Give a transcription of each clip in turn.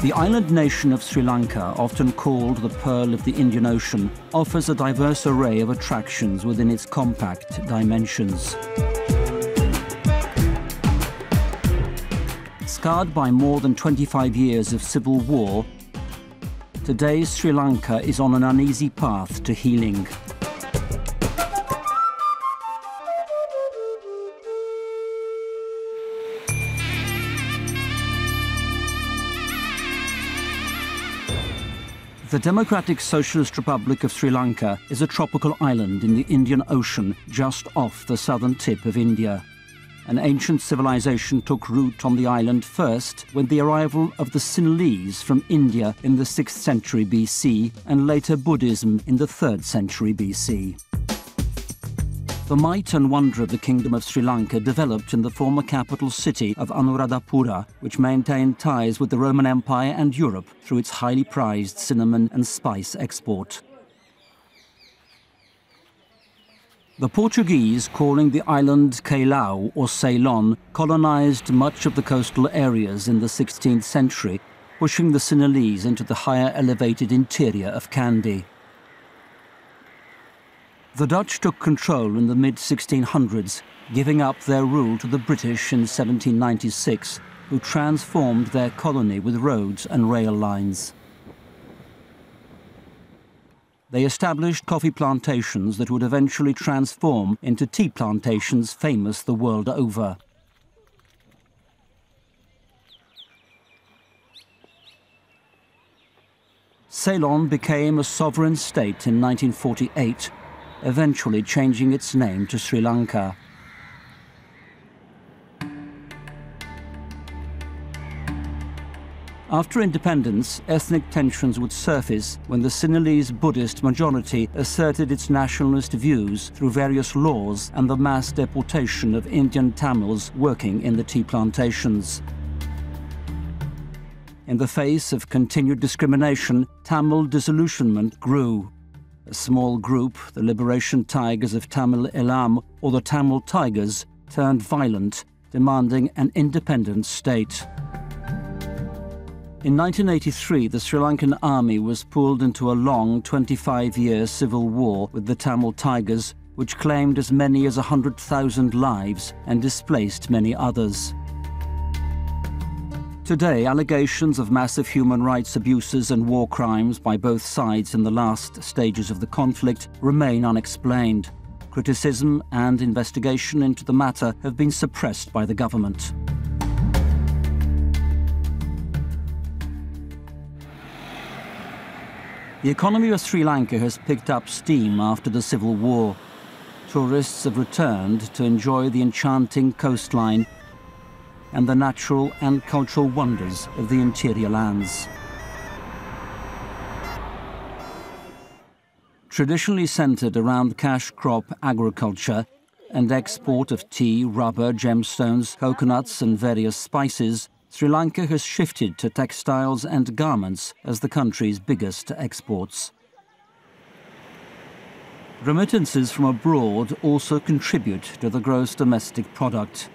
The island nation of Sri Lanka, often called the Pearl of the Indian Ocean, offers a diverse array of attractions within its compact dimensions. Scarred by more than 25 years of civil war, today Sri Lanka is on an uneasy path to healing. The Democratic Socialist Republic of Sri Lanka is a tropical island in the Indian Ocean just off the southern tip of India. An ancient civilization took root on the island first with the arrival of the Sinhalese from India in the 6th century BC and later Buddhism in the 3rd century BC. The might and wonder of the Kingdom of Sri Lanka developed in the former capital city of Anuradhapura, which maintained ties with the Roman Empire and Europe through its highly prized cinnamon and spice export. The Portuguese, calling the island Callao or Ceylon, colonized much of the coastal areas in the 16th century, pushing the Sinhalese into the higher elevated interior of Kandy. The Dutch took control in the mid-1600s, giving up their rule to the British in 1796, who transformed their colony with roads and rail lines. They established coffee plantations that would eventually transform into tea plantations famous the world over. Ceylon became a sovereign state in 1948, eventually changing its name to Sri Lanka. After independence, ethnic tensions would surface when the Sinhalese Buddhist majority asserted its nationalist views through various laws and the mass deportation of Indian Tamils working in the tea plantations. In the face of continued discrimination, Tamil disillusionment grew. A small group, the Liberation Tigers of Tamil Eelam, or the Tamil Tigers, turned violent, demanding an independent state. In 1983, the Sri Lankan army was pulled into a long 25-year civil war with the Tamil Tigers, which claimed as many as 100,000 lives and displaced many others. Today, allegations of massive human rights abuses and war crimes by both sides in the last stages of the conflict remain unexplained. Criticism and investigation into the matter have been suppressed by the government. The economy of Sri Lanka has picked up steam after the civil war. Tourists have returned to enjoy the enchanting coastline and the natural and cultural wonders of the interior lands. Traditionally centered around cash crop agriculture and export of tea, rubber, gemstones, coconuts and various spices, Sri Lanka has shifted to textiles and garments as the country's biggest exports. Remittances from abroad also contribute to the gross domestic product.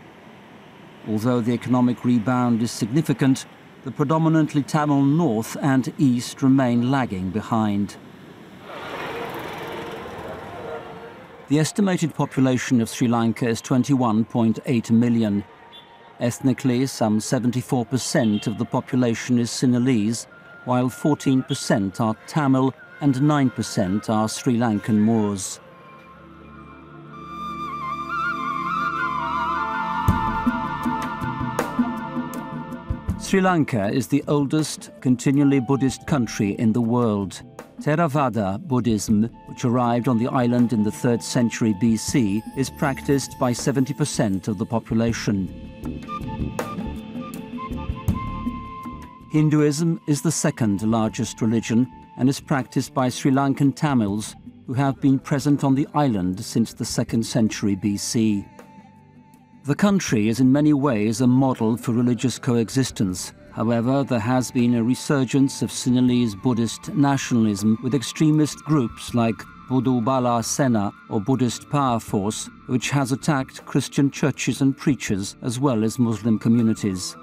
Although the economic rebound is significant, the predominantly Tamil north and east remain lagging behind. The estimated population of Sri Lanka is 21.8 million. Ethnically, some 74% of the population is Sinhalese, while 14% are Tamil and 9% are Sri Lankan Moors. Sri Lanka is the oldest continually Buddhist country in the world. Theravada Buddhism, which arrived on the island in the 3rd century BC, is practiced by 70% of the population. Hinduism is the second largest religion and is practiced by Sri Lankan Tamils, who have been present on the island since the 2nd century BC. The country is in many ways a model for religious coexistence. However, there has been a resurgence of Sinhalese Buddhist nationalism with extremist groups like Buddhu Bala Sena or Buddhist Power Force, which has attacked Christian churches and preachers as well as Muslim communities.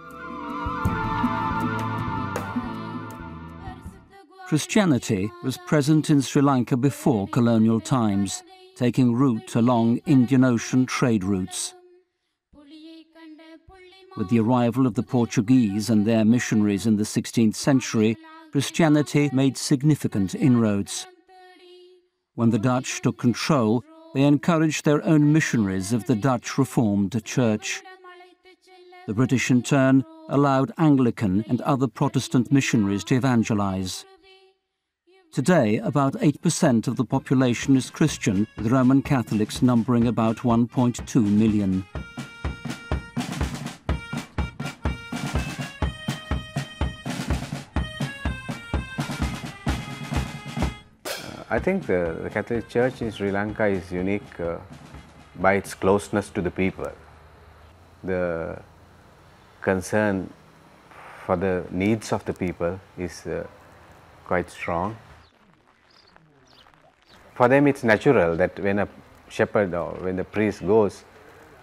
Christianity was present in Sri Lanka before colonial times, taking root along Indian Ocean trade routes. With the arrival of the Portuguese and their missionaries in the 16th century, Christianity made significant inroads. When the Dutch took control, they encouraged their own missionaries of the Dutch Reformed Church. The British, in turn, allowed Anglican and other Protestant missionaries to evangelize. Today, about 8% of the population is Christian, with Roman Catholics numbering about 1.2 million. I think the Catholic Church in Sri Lanka is unique by its closeness to the people. The concern for the needs of the people is quite strong. For them it's natural that when a shepherd or when the priest goes,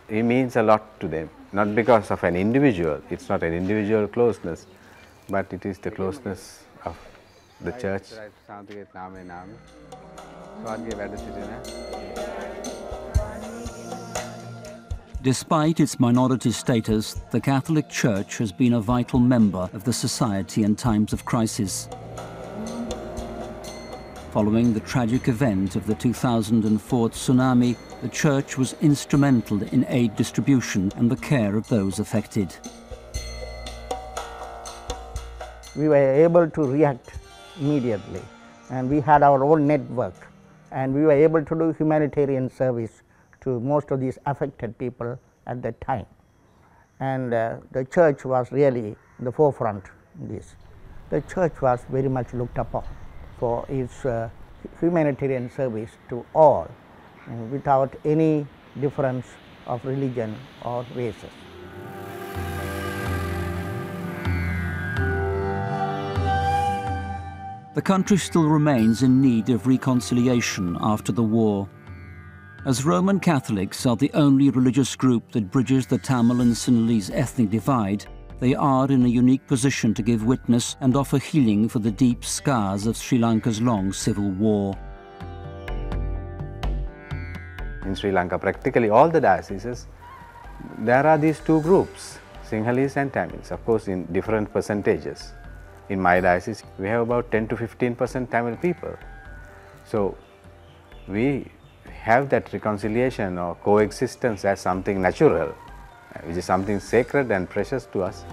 he means a lot to them. Not because of an individual, it's not an individual closeness, but it is the closeness of the church. Despite its minority status, the Catholic Church has been a vital member of the society in times of crisis. Following the tragic event of the 2004 tsunami, the Church was instrumental in aid distribution and the care of those affected. We were able to react immediately, and we had our own network, and we were able to do humanitarian service to most of these affected people at that time. And the church was really in the forefront in this. The church was very much looked upon for its humanitarian service to all, without any difference of religion or races. The country still remains in need of reconciliation after the war. As Roman Catholics are the only religious group that bridges the Tamil and Sinhalese ethnic divide, they are in a unique position to give witness and offer healing for the deep scars of Sri Lanka's long civil war. In Sri Lanka, practically all the dioceses, there are these two groups, Sinhalese and Tamils, of course in different percentages. In my diocese, we have about 10 to 15% Tamil people. So we have that reconciliation or coexistence as something natural, which is something sacred and precious to us.